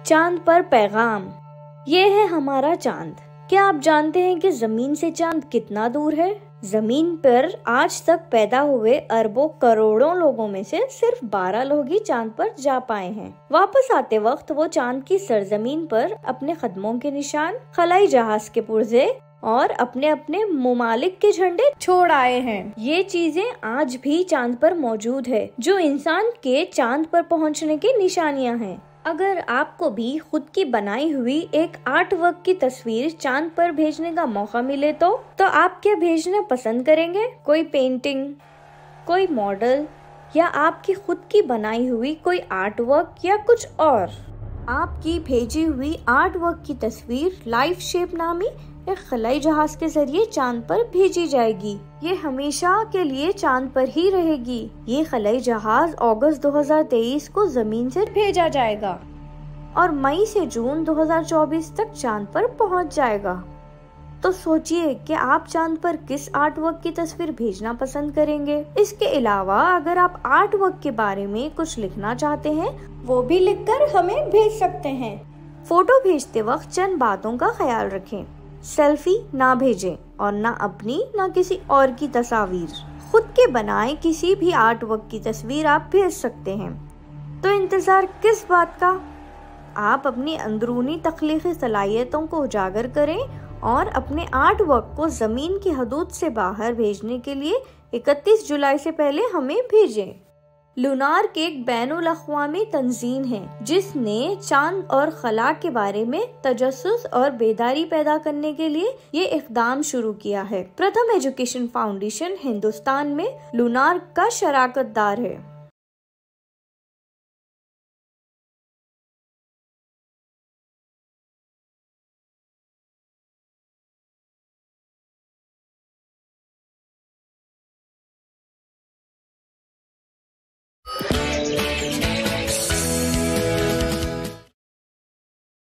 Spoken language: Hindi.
चांद पर पैगाम। ये है हमारा चांद। क्या आप जानते हैं कि जमीन से चांद कितना दूर है? जमीन पर आज तक पैदा हुए अरबों करोड़ों लोगों में से सिर्फ 12 लोग ही चांद पर जा पाए हैं। वापस आते वक्त वो चांद की सरजमीन पर अपने कदमों के निशान, खलाई जहाज के पुर्जे और अपने अपने ममालिक के झंडे छोड़ आए हैं। ये चीजें आज भी चांद पर मौजूद है, जो इंसान के चांद पर पहुंचने की निशानियां हैं। अगर आपको भी खुद की बनाई हुई एक आर्ट वर्क की तस्वीर चांद पर भेजने का मौका मिले तो आप क्या भेजना पसंद करेंगे? कोई पेंटिंग, कोई मॉडल या आपकी खुद की बनाई हुई कोई आर्ट वर्क या कुछ और? आपकी भेजी हुई आर्ट वर्क की तस्वीर लाइफ शेप नामी एक खलाई जहाज के जरिए चांद पर भेजी जाएगी। ये हमेशा के लिए चांद पर ही रहेगी। ये खलाई जहाज अगस्त 2023 को जमीन से भेजा जाएगा और मई से जून 2024 तक चांद पर पहुंच जाएगा। तो सोचिए कि आप चांद पर किस आर्ट वर्क की तस्वीर भेजना पसंद करेंगे। इसके अलावा अगर आप आर्ट वर्क के बारे में कुछ लिखना चाहते हैं, वो भी लिखकर हमें भेज सकते हैं। फोटो भेजते वक्त चंद बातों का ख्याल रखें। सेल्फी ना भेजें और ना अपनी ना किसी और की तस्वीर। खुद के बनाए किसी भी आर्ट वर्क की तस्वीर आप भेज सकते हैं। तो इंतजार किस बात का? आप अपनी अंदरूनी तख्लीकी सलाहियतों को उजागर करें और अपने आर्ट वर्क को जमीन की हदूद से बाहर भेजने के लिए 31 जुलाई से पहले हमें भेजें। लूनार्क एक बैनुल अक़वामी तंजीम है जिसने चांद और खला के बारे में तजस्सुस और बेदारी पैदा करने के लिए ये इक़दाम शुरू किया है। प्रथम एजुकेशन फाउंडेशन हिंदुस्तान में लूनार्क का शराकतदार है।